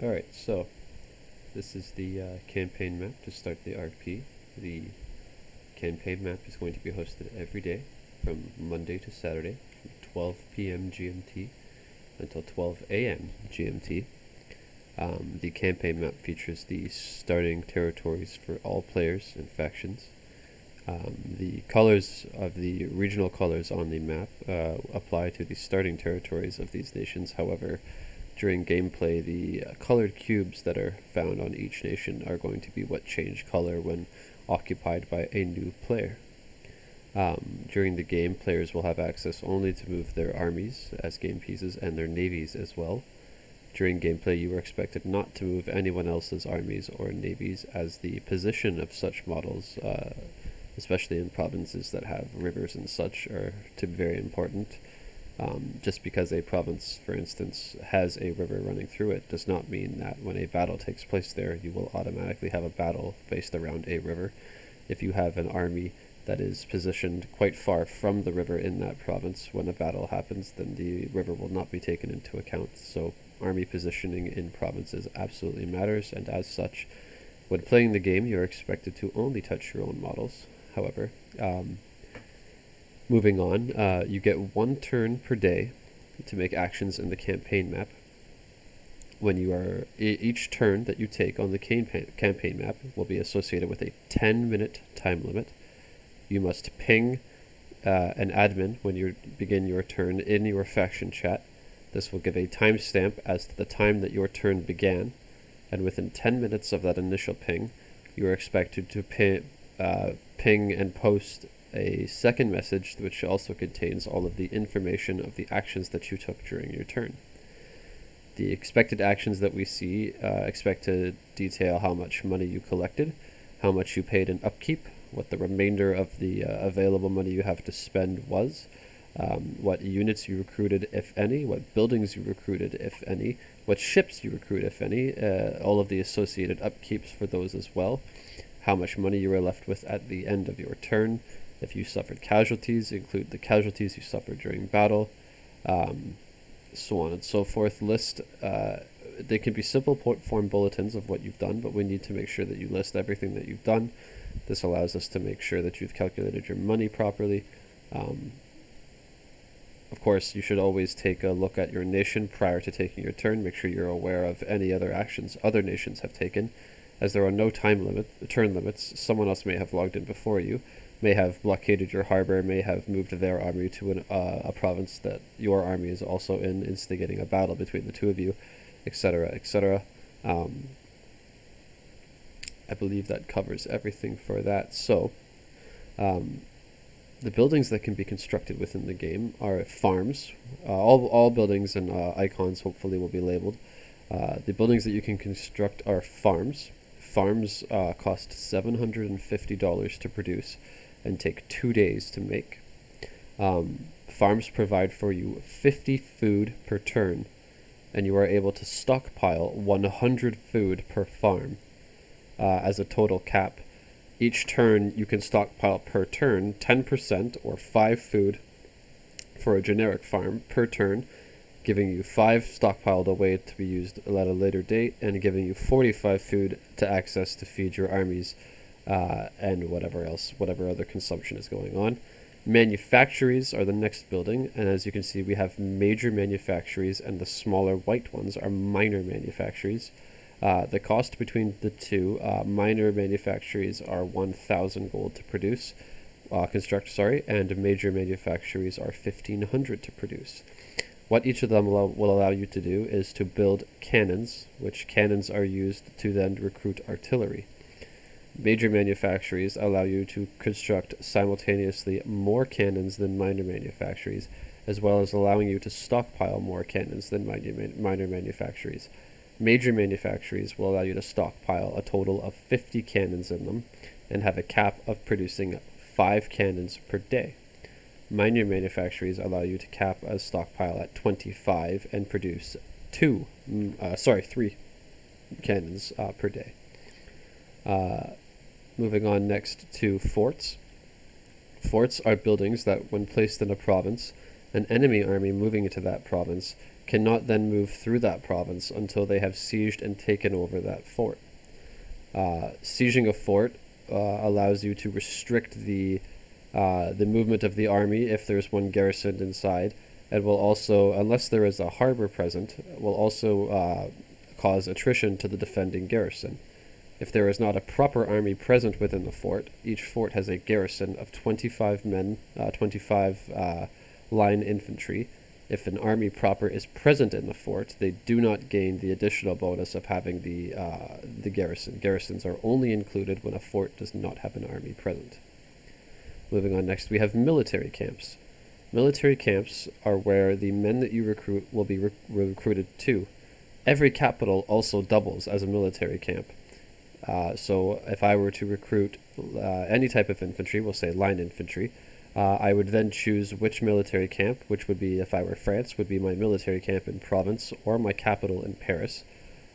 Alright, so this is the campaign map to start the RP. The campaign map is going to be hosted every day from Monday to Saturday from 12 p.m. GMT until 12 a.m. GMT. The campaign map features the starting territories for all players and factions. The colors of the regional colors on the map apply to the starting territories of these nations. However, during gameplay, the colored cubes that are found on each nation are going to be what change color when occupied by a new player. During the game, players will have access only to move their armies as game pieces and their navies as well. During gameplay, you are expected not to move anyone else's armies or navies, as the position of such models, especially in provinces that have rivers and such, are very important. Just because a province, for instance, has a river running through it does not mean that when a battle takes place there, you will automatically have a battle based around a river. If you have an army that is positioned quite far from the river in that province, when a battle happens, then the river will not be taken into account. So army positioning in provinces absolutely matters, and as such, when playing the game, you're expected to only touch your own models. However, moving on, you get 1 turn per day to make actions in the campaign map. When you are each turn that you take on the campaign map will be associated with a 10-minute time limit. You must ping an admin when you begin your turn in your faction chat. This will give a timestamp as to the time that your turn began, and within 10 minutes of that initial ping, you are expected to ping and post a second message which also contains all of the information of the actions that you took during your turn. The expected actions that we see expect to detail how much money you collected, how much you paid in upkeep, what the remainder of the available money you have to spend was, what units you recruited, if any, what buildings you recruited, if any, what ships you recruit, if any, all of the associated upkeeps for those as well, how much money you were left with at the end of your turn. If you suffered casualties, include the casualties you suffered during battle, so on and so forth. List, they can be simple form bulletins of what you've done, but we need to make sure that you list everything that you've done. This allows us to make sure that you've calculated your money properly. Of course, you should always take a look at your nation prior to taking your turn. Make sure you're aware of any other actions other nations have taken. As there are no turn limits, someone else may have logged in before you, may have blockaded your harbor, may have moved their army to a province that your army is also in, instigating a battle between the two of you, etc., etc. I believe that covers everything for that. So, the buildings that can be constructed within the game are farms. All buildings and icons hopefully will be labeled. The buildings that you can construct are farms. Farms cost $750 to produce and take 2 days to make. Farms provide for you 50 food per turn, and you are able to stockpile 100 food per farm as a total cap. Each turn you can stockpile per turn 10% or 5 food for a generic farm per turn, giving you 5 stockpiled away to be used at a later date, and giving you 45 food to access to feed your armies and whatever other consumption is going on. Manufactories are the next building, and as you can see, we have major manufactories, and the smaller white ones are minor manufactories. The cost between the two, minor manufactories are 1,000 gold to construct, and major manufactories are 1,500 to produce. What each of them will allow you to do is to build cannons, which cannons are used to then recruit artillery. Major manufactories allow you to construct simultaneously more cannons than minor manufactories, as well as allowing you to stockpile more cannons than minor manufactories. Major manufactories will allow you to stockpile a total of 50 cannons in them and have a cap of producing 5 cannons per day. Minor manufactories allow you to cap a stockpile at 25 and produce 3 cannons per day. Moving on next to forts. Forts are buildings that, when placed in a province, an enemy army moving into that province cannot then move through that province until they have sieged and taken over that fort. Sieging a fort allows you to restrict the movement of the army if there's one garrisoned inside, and will also, unless there is a harbor present, will also cause attrition to the defending garrison. If there is not a proper army present within the fort, each fort has a garrison of 25 men, 25 line infantry. If an army proper is present in the fort, they do not gain the additional bonus of having the garrison. Garrisons are only included when a fort does not have an army present. Moving on, next we have military camps. Military camps are where the men that you recruit will be recruited to. Every capital also doubles as a military camp. So if I were to recruit any type of infantry, we'll say line infantry, I would then choose which military camp, which would be, if I were France, would be my military camp in Provence or my capital in Paris.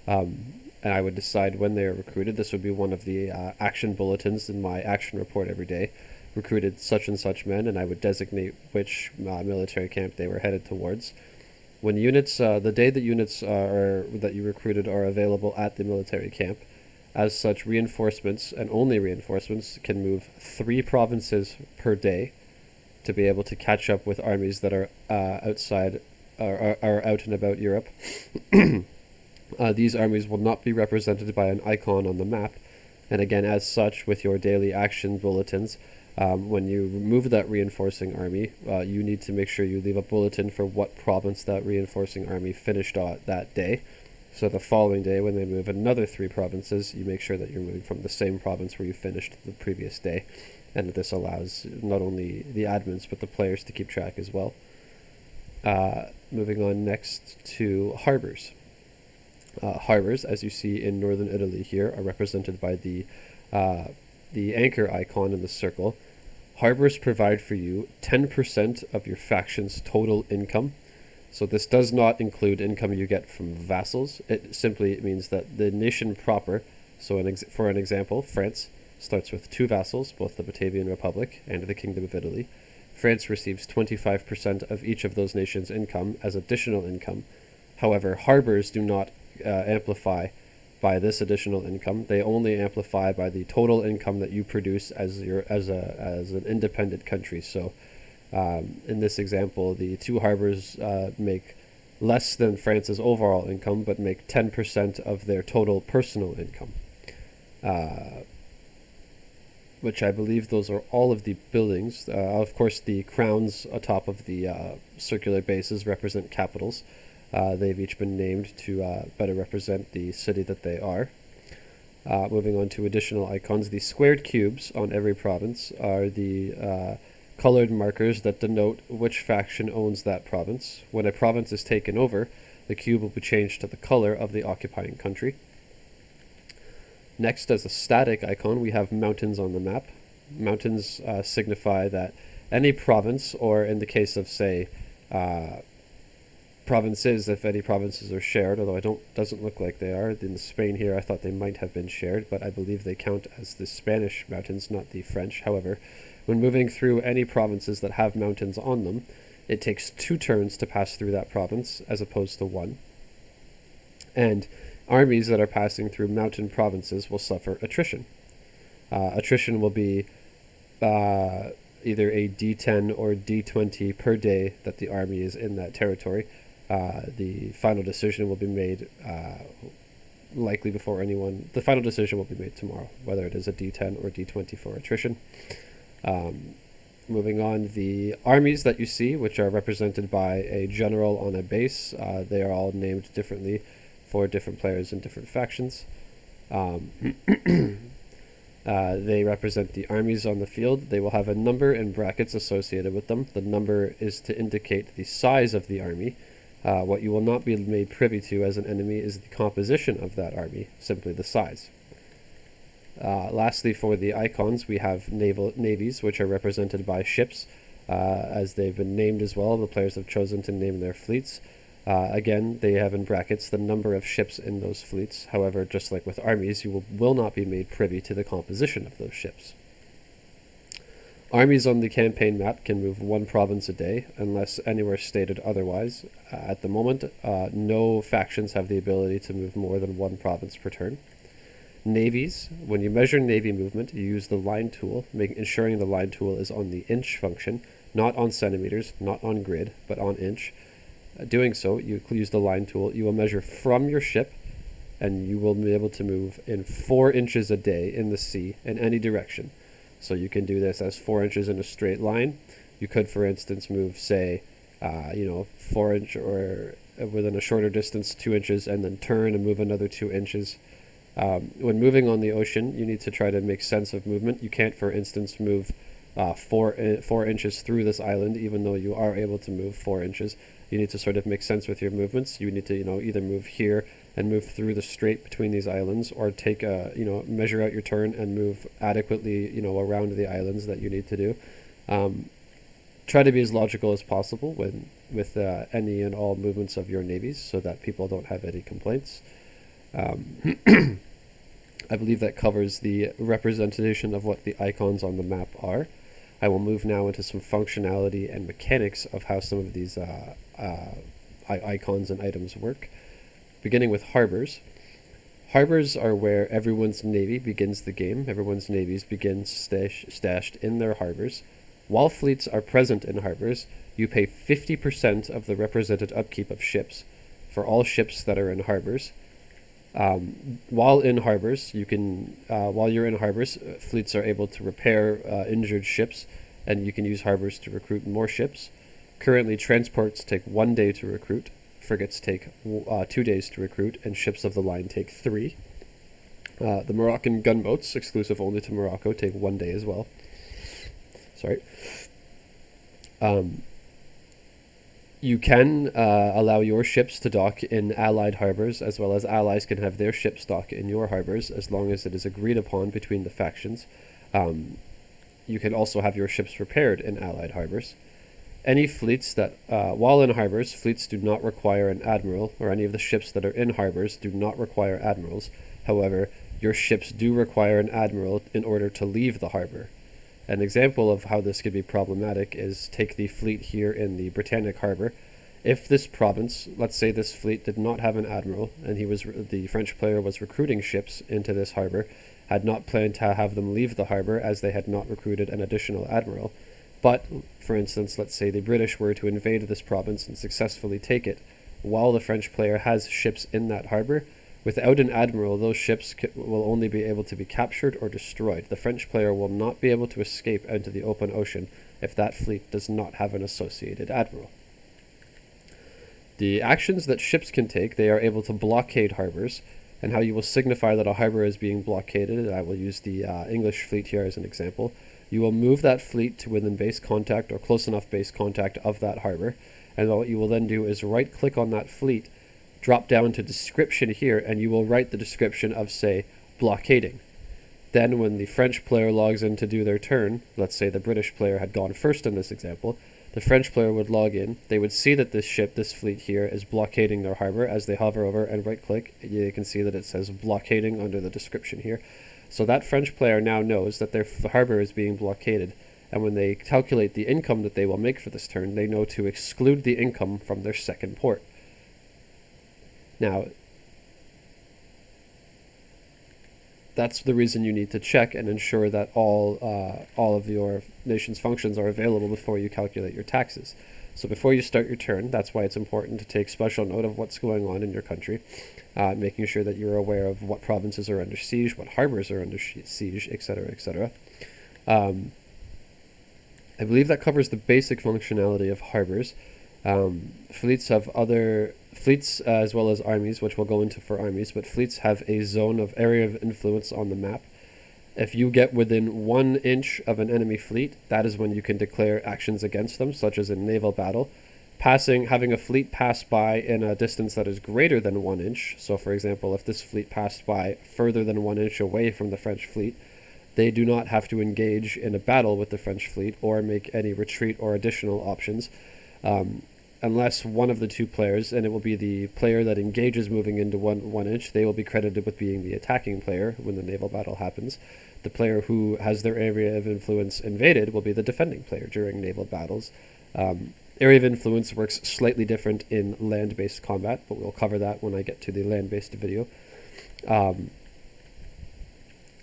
And I would decide when they are recruited. This would be one of the action bulletins in my action report every day. Recruited such and such men, and I would designate which military camp they were headed towards. When units, the day that units that you recruited are available at the military camp, as such, reinforcements, and only reinforcements, can move 3 provinces per day to be able to catch up with armies that are outside, are out and about Europe. These armies will not be represented by an icon on the map, and again, as such, with your daily action bulletins, when you remove that reinforcing army, you need to make sure you leave a bulletin for what province that reinforcing army finished that day. So the following day, when they move another 3 provinces, you make sure that you're moving from the same province where you finished the previous day. And this allows not only the admins, but the players to keep track as well. Moving on next to harbors. Harbors, as you see in northern Italy here, are represented by the anchor icon in the circle. Harbors provide for you 10% of your faction's total income. So this does not include income you get from vassals. It simply means that the nation proper, so for an example, France starts with 2 vassals, both the Batavian Republic and the Kingdom of Italy. France receives 25% of each of those nations' income as additional income. However, harbors do not amplify by this additional income. They only amplify by the total income that you produce as an independent country. So in this example, the 2 harbors make less than France's overall income, but make 10% of their total personal income. Which I believe those are all of the buildings. Of course, the crowns atop of the circular bases represent capitals. They've each been named to better represent the city that they are. Moving on to additional icons, the squared cubes on every province are the colored markers that denote which faction owns that province. When a province is taken over, the cube will be changed to the color of the occupying country. Next, as a static icon, we have mountains on the map. Mountains signify that any province, or in the case of, say, provinces, if any provinces are shared, although it doesn't look like they are. In Spain here, I thought they might have been shared, but I believe they count as the Spanish mountains, not the French. However, when moving through any provinces that have mountains on them, it takes 2 turns to pass through that province, as opposed to 1. And armies that are passing through mountain provinces will suffer attrition. Attrition will be either a D10 or D20 per day that the army is in that territory. The final decision will be made likely before anyone. The final decision will be made tomorrow, whether it is a D10 or D20 for attrition. Moving on, the armies that you see, which are represented by a general on a base, they are all named differently for different players in different factions. They represent the armies on the field. They will have a number in brackets associated with them. The number is to indicate the size of the army. What you will not be made privy to as an enemy is the composition of that army, simply the size. Lastly, for the icons, we have navies, which are represented by ships, as they've been named as well. The players have chosen to name their fleets. Again, they have in brackets the number of ships in those fleets. However, just like with armies, you will not be made privy to the composition of those ships. Armies on the campaign map can move one province a day, unless anywhere stated otherwise. At the moment, no factions have the ability to move more than one province per turn. Navies, when you measure navy movement, you use the line tool, ensuring the line tool is on the inch function, not on centimeters, not on grid, but on inch. Doing so, you use the line tool. You will measure from your ship, and you will be able to move in 4 inches a day in the sea in any direction. So you can do this as 4 inches in a straight line. You could, for instance, move, say, 4 inch or within a shorter distance, 2 inches, and then turn and move another 2 inches. When moving on the ocean, you need to try to make sense of movement. You can't, for instance, move 4 inches through this island, even though you are able to move 4 inches. You need to sort of make sense with your movements. You need to, either move here and move through the strait between these islands, or take measure out your turn and move adequately, around the islands that you need to do. Try to be as logical as possible with any and all movements of your navies, so that people don't have any complaints. I believe that covers the representation of what the icons on the map are. I will move now into some functionality and mechanics of how some of these icons and items work. Beginning with harbors. Harbors are where everyone's navy begins the game. Everyone's navies begin stashed in their harbors. While fleets are present in harbors, you pay 50% of the represented upkeep of ships for all ships that are in harbors. While in harbors, while you're in harbors, fleets are able to repair injured ships, and you can use harbors to recruit more ships. Currently, transports take 1 day to recruit, frigates take 2 days to recruit, and ships of the line take 3. The Moroccan gunboats, exclusive only to Morocco, take 1 day as well. Sorry. You can allow your ships to dock in allied harbors, as well as allies can have their ships dock in your harbors, as long as it is agreed upon between the factions. You can also have your ships repaired in allied harbors. Any fleets that, while in harbors, fleets do not require an admiral, or any of the ships that are in harbors do not require admirals. However, your ships do require an admiral in order to leave the harbor. An example of how this could be problematic is take the fleet here in the Britannic harbor. If this province, let's say this fleet did not have an admiral, and the French player was recruiting ships into this harbor, had not planned to have them leave the harbor as they had not recruited an additional admiral. But, for instance, let's say the British were to invade this province and successfully take it, while the French player has ships in that harbor. Without an admiral, those ships will only be able to be captured or destroyed. The French player will not be able to escape into the open ocean if that fleet does not have an associated admiral. The actions that ships can take, they are able to blockade harbors, and how you will signify that a harbor is being blockaded. I will use the English fleet here as an example. You will move that fleet to within base contact or close enough base contact of that harbor, and what you will then do is right-click on that fleet, drop down to description here, and you will write the description of, say, blockading. Then when the French player logs in to do their turn, let's say the British player had gone first in this example, the French player would log in, they would see that this fleet here is blockading their harbor. As they hover over and right-click, you can see that it says blockading under the description here. So that French player now knows that their harbor is being blockaded, and when they calculate the income that they will make for this turn, they know to exclude the income from their second port. Now, that's the reason you need to check and ensure that all of your nation's functions are available before you calculate your taxes. So before you start your turn, that's why it's important to take special note of what's going on in your country, making sure that you're aware of what provinces are under siege, what harbors are under siege, etc., etc. I believe that covers the basic functionality of harbors. Fleets have other fleets as well as armies, which we'll go into for armies, but fleets have a zone of area of influence on the map. If you get within 1 inch of an enemy fleet, that is when you can declare actions against them, such as in naval battle. Having a fleet pass by in a distance that is greater than 1 inch, so for example, if this fleet passed by further than 1 inch away from the French fleet, they do not have to engage in a battle with the French fleet or make any retreat or additional options. unless one of the two players, and it will be the player that engages moving into 1 inch, they will be credited with being the attacking player when the naval battle happens. The player who has their area of influence invaded will be the defending player during naval battles. Area of influence works slightly different in land-based combat, but we'll cover that when I get to the land-based video.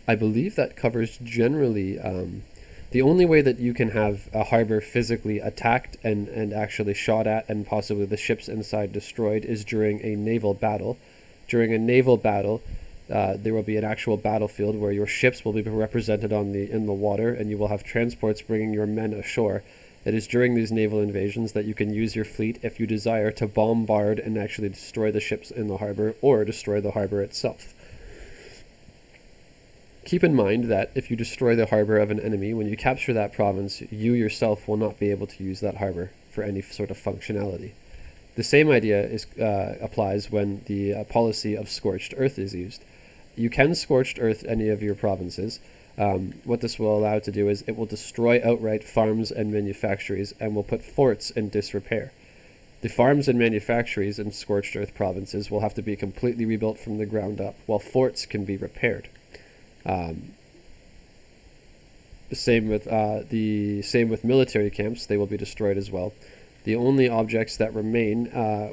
I believe that covers generally the only way that you can have a harbor physically attacked and actually shot at and possibly the ships inside destroyed is during a naval battle. During a naval battle, there will be an actual battlefield where your ships will be represented in the water, and you will have transports bringing your men ashore. It is during these naval invasions that you can use your fleet, if you desire, to bombard and actually destroy the ships in the harbor or destroy the harbor itself. Keep in mind that if you destroy the harbor of an enemy, when you capture that province, you yourself will not be able to use that harbor for any sort of functionality. The same idea applies when the policy of scorched earth is used. You can scorched earth any of your provinces. What this will allow to do is it will destroy outright farms and manufactories and will put forts in disrepair. The farms and manufactories in scorched earth provinces will have to be completely rebuilt from the ground up, while forts can be repaired. The same with military camps; they will be destroyed as well. The only objects that remain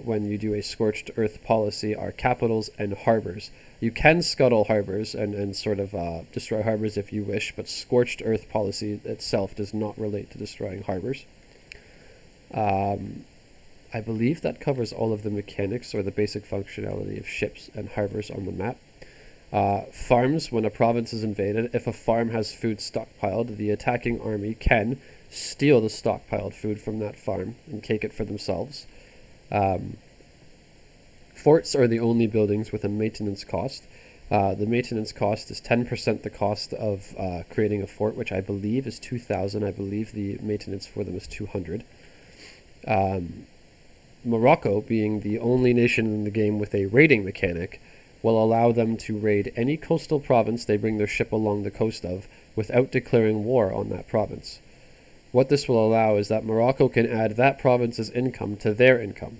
when you do a scorched earth policy are capitals and harbors. You can scuttle harbors and sort of destroy harbors if you wish, but scorched earth policy itself does not relate to destroying harbors. I believe that covers all of the mechanics or the basic functionality of ships and harbors on the map. Farms, when a province is invaded, if a farm has food stockpiled, the attacking army can steal the stockpiled food from that farm and take it for themselves. Forts are the only buildings with a maintenance cost. The maintenance cost is 10% the cost of creating a fort, which I believe is 2,000. I believe the maintenance for them is 200. Morocco, being the only nation in the game with a raiding mechanic, will allow them to raid any coastal province they bring their ship along the coast of without declaring war on that province. What this will allow is that Morocco can add that province's income to their income.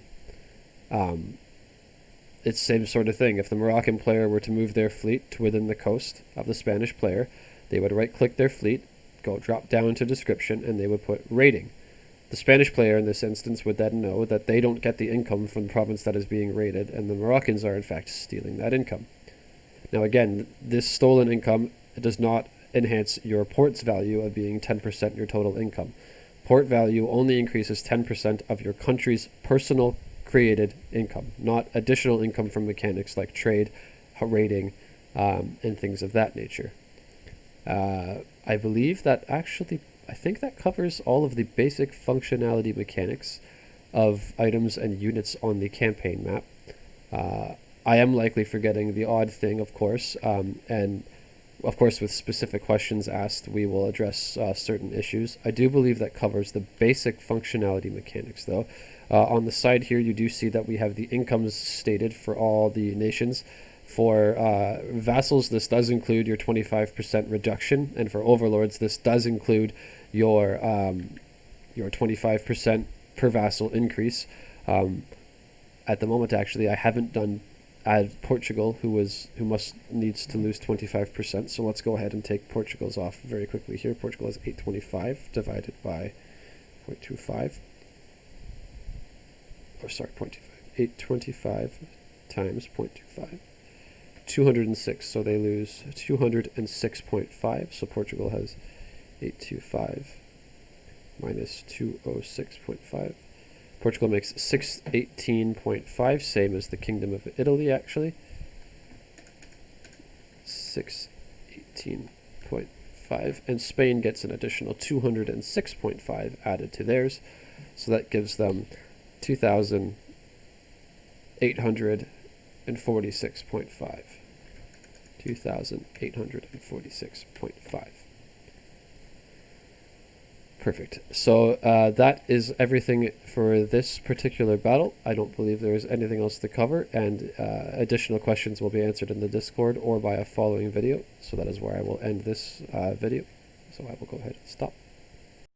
It's the same sort of thing. If the Moroccan player were to move their fleet to within the coast of the Spanish player, they would right-click their fleet, drop down to description, and they would put raiding. The Spanish player in this instance would then know that they don't get the income from the province that is being raided, and the Moroccans are in fact stealing that income. Now again, this stolen income does not enhance your port's value of being 10% your total income. Port value only increases 10% of your country's personal created income, not additional income from mechanics like trade, raiding, and things of that nature. I believe that I think that covers all of the basic functionality mechanics of items and units on the campaign map. I am likely forgetting the odd thing, of course, and of course with specific questions asked, we will address certain issues. I do believe that covers the basic functionality mechanics, though. On the side here, you do see that we have the incomes stated for all the nations. For vassals, this does include your 25% reduction, and for overlords, this does include your 25% per vassal increase. At the moment, actually, I haven't done add Portugal, who needs to lose 25%. So let's go ahead and take Portugal's off very quickly here. Portugal is 825 divided by 0.25. Or sorry, 0.25. 825 times 0.25. 206, so they lose 206.5. So Portugal has 825 minus 206.5. Portugal makes 618.5, same as the Kingdom of Italy, actually. 618.5. And Spain gets an additional 206.5 added to theirs. So that gives them 2,846.5. 2,846.5. Perfect. So that is everything for this particular battle. I don't believe there is anything else to cover, and additional questions will be answered in the Discord or by a following video. So that is where I will end this video. So I will go ahead and stop.